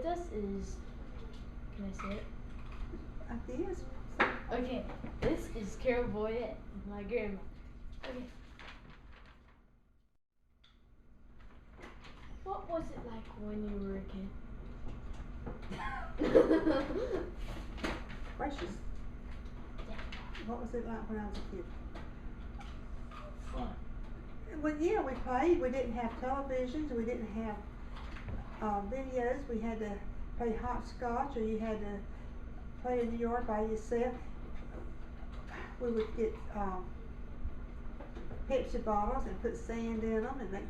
with us is, can I say it? I guess. Okay, this is Carol Boyette, my grandma. Okay. What was it like when you were a kid? Gracious. What was it like when I was a kid? Fun. Well, yeah, we played. We didn't have televisions. We didn't have videos. We had to play hopscotch, or you had to play in the yard by yourself. We would get Pepsi bottles and put sand in them and make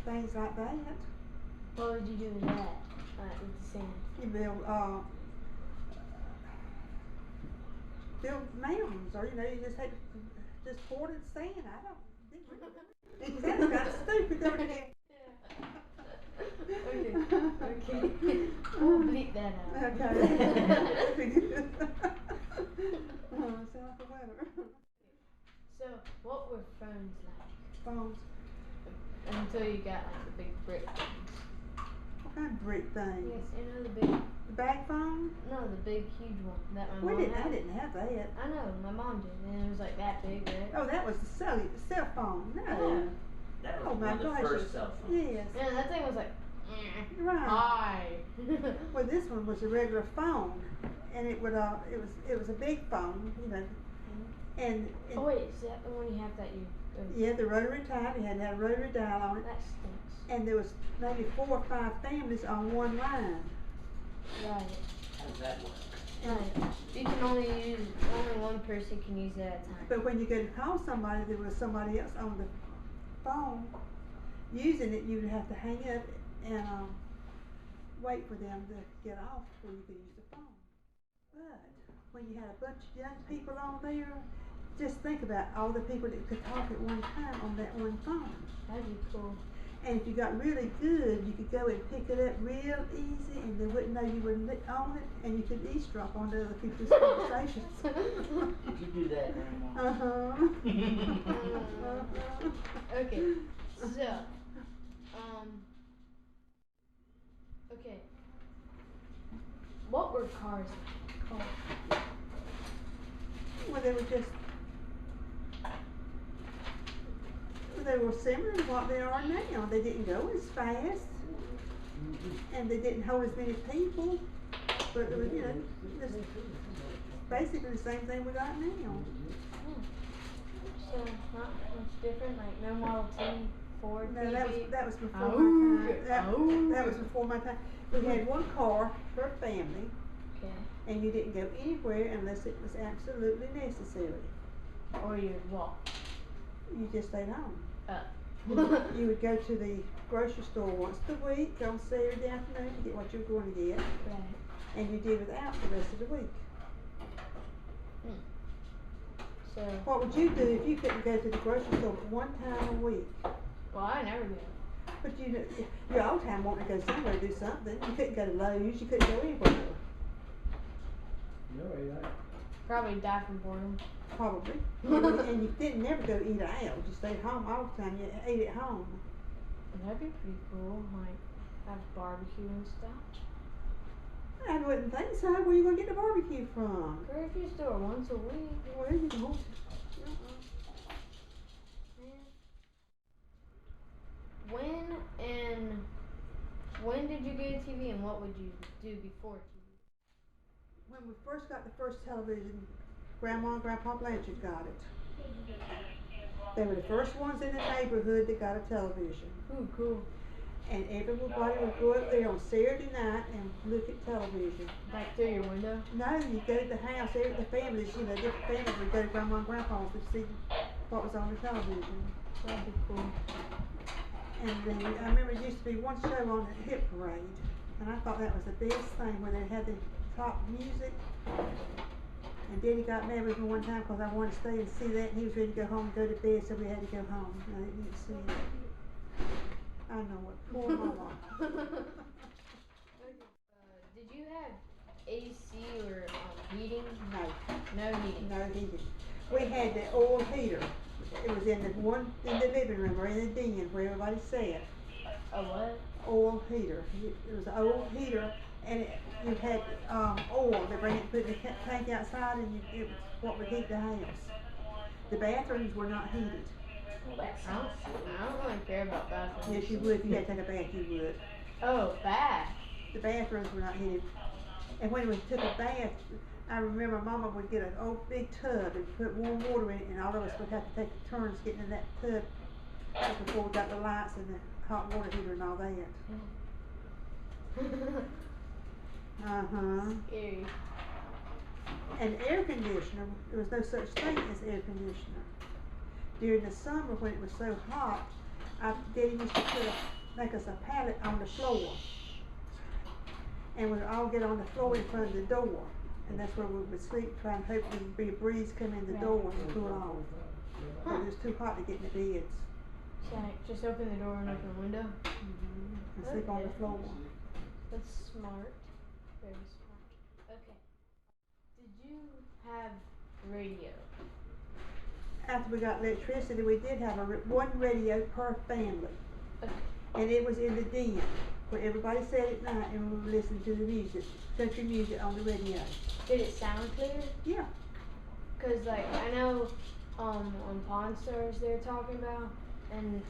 things like that. What would you do with that? With the sand? You build mountains, or you just had just poured in sand. I don't think it sounds kind of stupid, don't it? Okay. We'll bleep that out. Okay. Sound like a winner. So, what were phones like? Phones. Until you got like the big brick things. What kind of brick things? Yes, you know the big. The bag phone? No, the big huge one that my mom I had. didn't have that. I know, my mom did, and it was like that big, right? Oh, that was the cell phone. No. Yeah. That was Oh, my one of the gosh. first cell phones. Yes. Yeah, that thing was like, Right. hi. Well, this one was a regular phone, and it was a big phone, and Oh wait, is that the one you have that you? yeah, the rotary type. You had to have a rotary dial on it, That stinks. and there was maybe 4 or 5 families on one line. Right. How does that work? Right. You can only one person can use it at a time. But when you go to call somebody, there was somebody else on the phone using it. You would have to hang up and wait for them to get off before you could use the phone. But when you had a bunch of young people on there, just think about all the people that could talk at one time on that one phone. That'd be cool. And if you got really good, you could go and pick it up real easy, and they wouldn't know you were on it, and you could eavesdrop on other people's conversations. Did you do that, Grandma? Okay, so, okay. What were cars like? Well, they were similar to what they are now. They didn't go as fast, and they didn't hold as many people. But it was, just basically the same thing we got now. So not much different, like no Model T, Ford, No, PV. that was before Oh, my time. That was before my time. We had one car per family, Okay. and you didn't go anywhere unless it was absolutely necessary. Or you'd walk. You just stayed home. You You would go to the grocery store once a week on Saturday afternoon to get what you were going to get, Right. and you did without the rest of the week. So, What would you do if you couldn't go to the grocery store one time a week? well, I never did. But you're all the time wanting to go somewhere to do something. You couldn't go to Lowe's. You couldn't go anywhere. Probably die from boredom. Probably. And you didn't never go eat out. You stayed home all the time. You ate at home. That'd be pretty cool, like have barbecue and stuff. I wouldn't think so. Where are you going to get the barbecue from? Grocery store once a week. Where you going? When did you get a TV and what would you do before TV? When we first got the first television, Grandma and Grandpa Blanchard got it. They were the first ones in the neighborhood that got a television. Ooh, cool. And everybody would go up there on Saturday night and look at television. Like through your window? No, you go to the house, the families, different families would go to Grandma and Grandpa's to see what was on the television. That'd be cool. And then I remember there used to be one show on the Hit Parade, and I thought that was the best thing when they had the top music. And Daddy got mad with me one time because I wanted to stay and see that, and he was ready to go home and go to bed, so we had to go home. And I didn't see it. I know what, poor mama. Did you have AC or heating? No. No heating. No heating. We had the oil heater. It was in the living room or in the den where everybody sat. A what? oil heater. It was an old heater, and you had oil. They bring it, put in the tank outside, and it was what would heat the house. The bathrooms were not heated. Well, that I don't, sounds silly. I don't really care about bathrooms. Yes, you would. If you had to take a bath, you would. Oh, bath. The bathrooms were not heated. And when we took a bath, I remember Mama would get an old big tub and put warm water in it, and all of us would have to take turns getting in that tub before we got the lights and the hot water heater and all that. Scary. And air conditioner, there was no such thing as air conditioner. During the summer when it was so hot, Daddy used to make us a pallet on the floor. And we'd all get on the floor in front of the door. And that's where we would sleep, trying to hope there'd be a breeze come in the door and cool off. But it was too hot to get in the beds. So just open the door and open the window? And sleep on the floor. That's smart. Very smart. Okay. Did you have radio? After we got electricity, we did have one radio per family. Okay. And it was in the den, where everybody sat at night and we would listen to the music, country music on the radio. Did it sound clear? Yeah. Cause like I know, on Pawn Stars they were talking about, and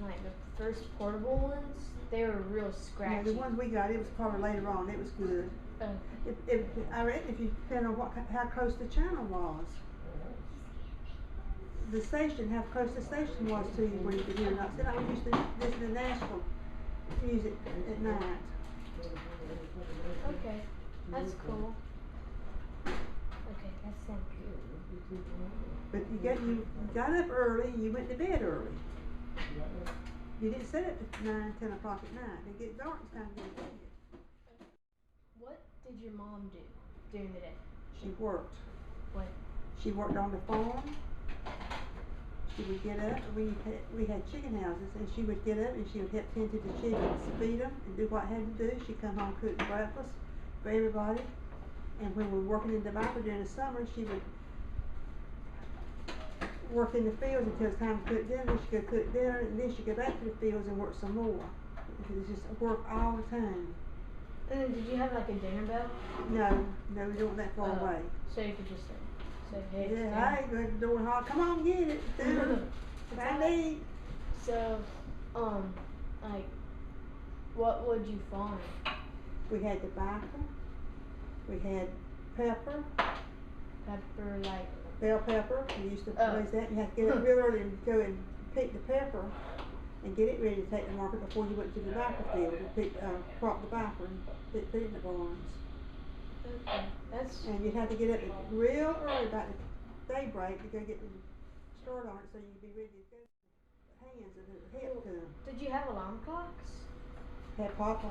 like the first portable ones, they were real Yeah, scratchy. the ones we got, it was probably later on, it was good. I reckon if you depend on how close the channel was. The station, how close the station was to you where you could hear it. Not I used to listen to Nashville music at night. Okay, that's cool. Okay, that sounds good. But you got up early and you went to bed early. You didn't sit up at 9, 10 o'clock at night. It get dark, it's time to go to bed. What did your mom do during the day? She worked. What? She worked on the farm. She would get up, we had chicken houses, and she would get up and she would help tend to the chickens, feed them, and do what had to do. She'd come home, cook breakfast for everybody. And when we were working in tobacco during the summer, she would work in the fields until it was time to cook dinner. Then she'd go cook dinner, and then she'd go back to the fields and work some more. It was just work all the time. And then did you have like a dinner bell? No, we weren't that far away. So you could just say, hey, it's Yeah, dinner. hey, go to the door and holler, come on, get it. Dinner. Time to eat. So, like, what would you farm? We had tobacco. We had pepper, Pepper, like, bell pepper. We used to Oh. raise that. You had to get up real early and go and pick the pepper and get it ready to take to market before you went to the tobacco field and crop tobacco and put it in the barns. okay, that's, And you'd have to get up real early about the daybreak to go get the start on it so you'd be ready to go. Hands and the head to them. did you have alarm clocks? Had Papa.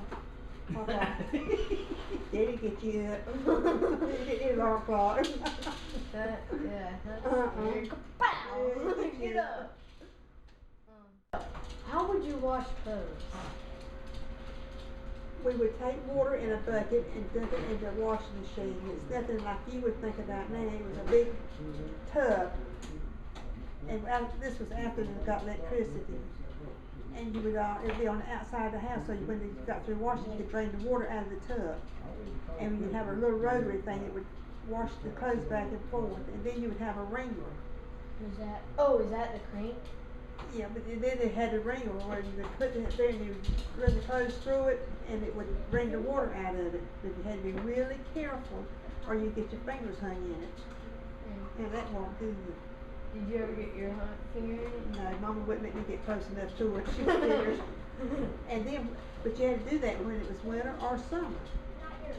Daddy get you up. Get your alarm clock. That's Uh-uh. weird. Kapow! Yeah, Get up! How would you wash clothes? We would take water in a bucket and dump it into a washing machine. It's nothing like you would think about now. It was a big tub. And this was after we got electricity. And you would, it'd be on the outside of the house, so when you got through washing, you could drain the water out of the tub. And you'd have a little rotary thing that would wash the clothes back and forth. And then you would have a wringer. Is that the crank? Yeah, but then they had a wringer where you would put it there and you would run the clothes through it and it would bring the water out of it. But you had to be really careful or you'd get your fingers hung in it. And that won't do you. Did you ever get your finger in it? No, Mama wouldn't let me get close enough to it. She figures. And then, but you had to do that when it was winter or summer.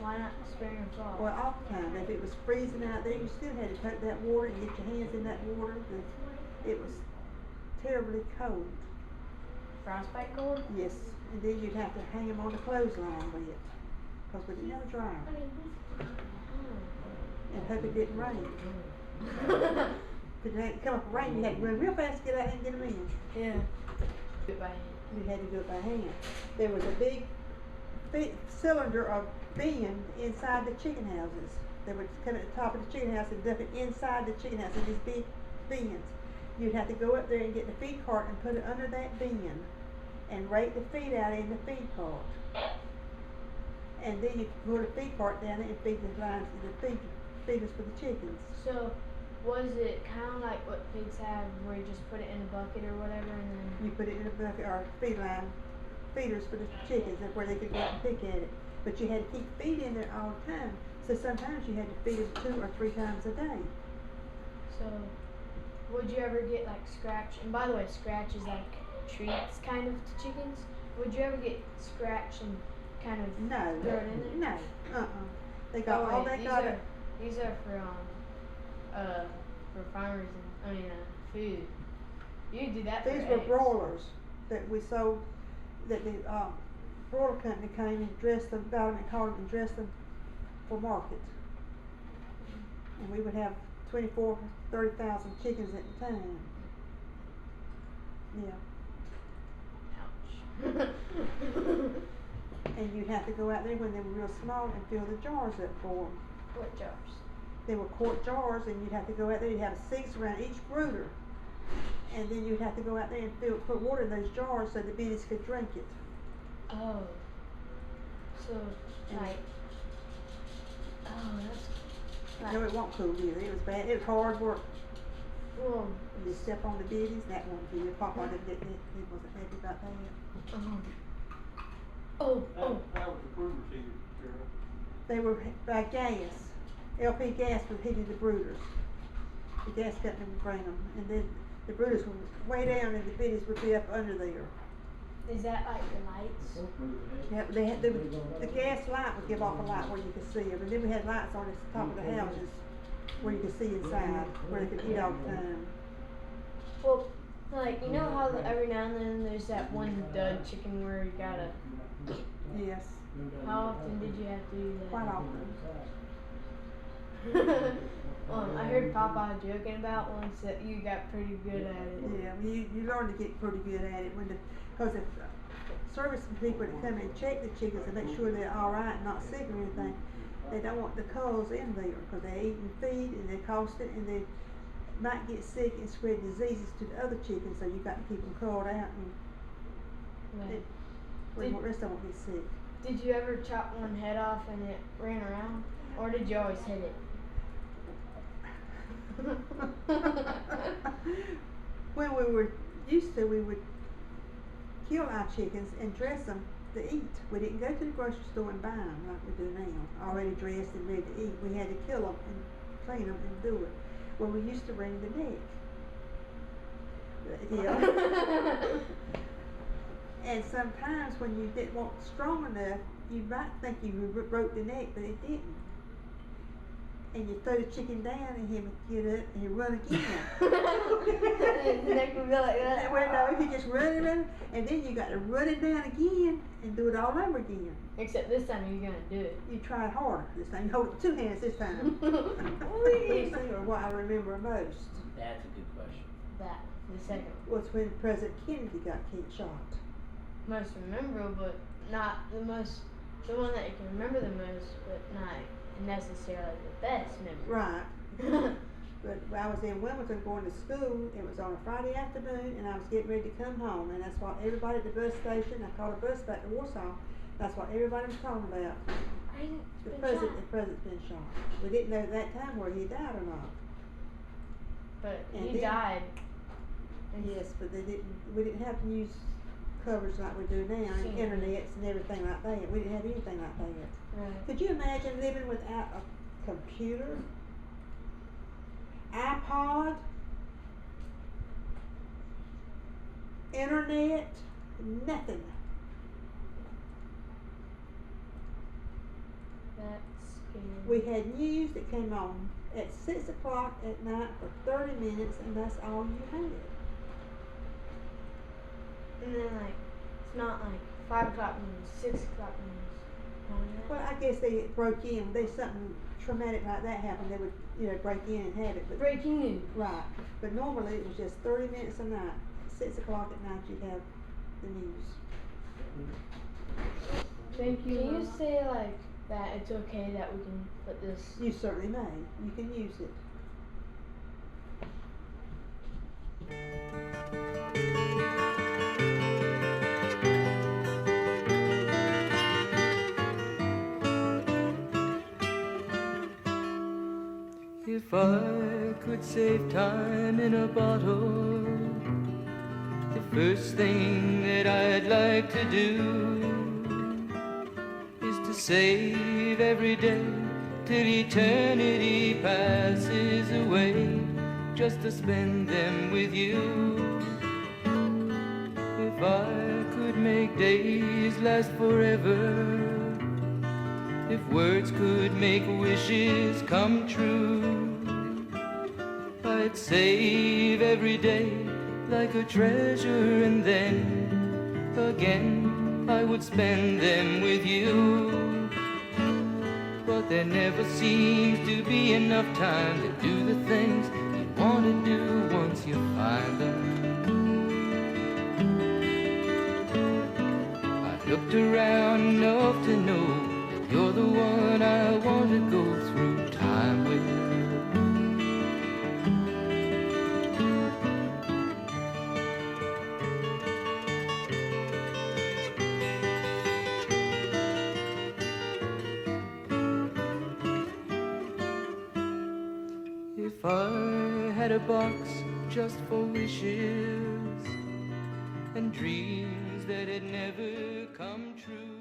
Why not spring or fall? Well, all the time. If it was freezing out there, you still had to take that water and get your hands in that water. It was terribly cold. Frostbite cold? Yes. And then you'd have to hang them on the clothesline with it. Because we didn't have a dryer. And hope it didn't rain. If it come up rain, you had to run real fast to get out and get them in. Yeah. Do it by hand. You had to do it by hand. There was a big cylinder of bin inside the chicken houses. They would come at the top of the chicken house and dump it inside the chicken house in these big bins. You'd have to go up there and get the feed cart and put it under that bin and rake the feed out in the feed cart. And then you put a feed cart down there and feed the lines, the feeders for the chickens. So, was it kind of like what pigs have, where you just put it in a bucket or whatever, and then? You put it in a bucket or feed line, feeders for the chickens, that's where they could go out and pick at it. But you had to keep feed in there all the time. So sometimes you had to feed it 2 or 3 times a day. So, would you ever get like scratch? And by the way, scratch is like treats kind of to chickens. Would you ever get scratch and kind of No. throw it in there? No. They got all they got. These are for farmers and food. You do that for These eggs. were broilers that we sold, that the broiler company came and dressed them, got them and caught them and dressed them for market. And we would have 30,000 chickens at the time. Yeah. Ouch. And you'd have to go out there when they were real small and fill the jars up for them. What jars? They were quart jars, and you'd have to go out there. You'd have 6 around each brooder, and then you'd have to go out there and put water in those jars so the bees could drink it. Oh. So And like. Oh, that's. Like, no, it wasn't cool either. It was bad. It was hard work. Well. You step on the biddies, that won't be. Papa didn't get it. He wasn't happy about that. Oh. How was the brooders heated, Carol? They were by gas. LP gas was heating the brooders. The gas company would bring them, and then the brooders were way down, and the biddies would be up under there. Is that like the lights? Yep, they had the gas light would give off a light where you could see them, and then we had lights on the top of the houses where you could see inside, where they could eat all the time. Well, like you know how every now and then there's that one dud chicken where you gotta. Yes, How often did you have to do that? quite often. I heard Papa joking about once that you got pretty good at it. Yeah, you learn to get pretty good at it because if service people that come and check the chickens and make sure they're all right and not sick or anything, they don't want the culls in there because they're eating feed and they're costing and they might get sick and spread diseases to the other chickens. So you got to keep them culled out and the rest of them won't get sick. Did you ever chop one head off and it ran around, or did you always hit it? When we were used to, we would kill our chickens and dress them to eat. We didn't go to the grocery store and buy them like we do now, already dressed and ready to eat. We had to kill them and clean them and do it. Well, we used to wring the neck. Yeah. And sometimes when you didn't want strong enough, you might think you broke the neck, but it didn't. And you throw the chicken down and he would get up and he'd run again. The neck would be like that. Well, no, he just run, and then you got to run it down again and do it all over again. Except this time you're gonna do it. You tried harder this time. You hold it with 2 hands this time. Whee! Or what I remember most That's a good question. That, the second one. was when President Kennedy got shot. Most memorable, but not the most, the one that you can remember the most, but not necessarily the best memory. Right. But I was in Wilmington going to school. It was on a Friday afternoon, and I was getting ready to come home. And that's what everybody at the bus station, I caught a bus back to Warsaw. That's what everybody was talking about. The president's been shot. We didn't know at that time whether he died or not. But And he then- died. And Yes, but we didn't have news coverage like we do now, and Sure. internets and everything like that. We didn't have anything like that. Right. Could you imagine living without a computer, iPod, internet, nothing? That's scary. We had news that came on at 6 o'clock at night for 30 minutes, and that's all you had. And then like, it's not like 5 o'clock news, 6 o'clock news. Well, I guess they broke in. There's something traumatic like that happened. They would, break in and have it. But Breaking news. right. But normally it was just 30 minutes a night. 6 o'clock at night you'd have the news. Thank you. Can you say like that it's okay that we can put this? You certainly may. You can use it. If I could save time in a bottle, the first thing that I'd like to do is to save every day till eternity passes away, just to spend them with you. If I could make days last forever, if words could make wishes come true, I'd save every day like a treasure, and then again I would spend them with you. But there never seems to be enough time to do the things you want to do once you find them. I looked around enough to know that you're the one I want to go through time with. If I had a box just for wishes and dreams that had never come true,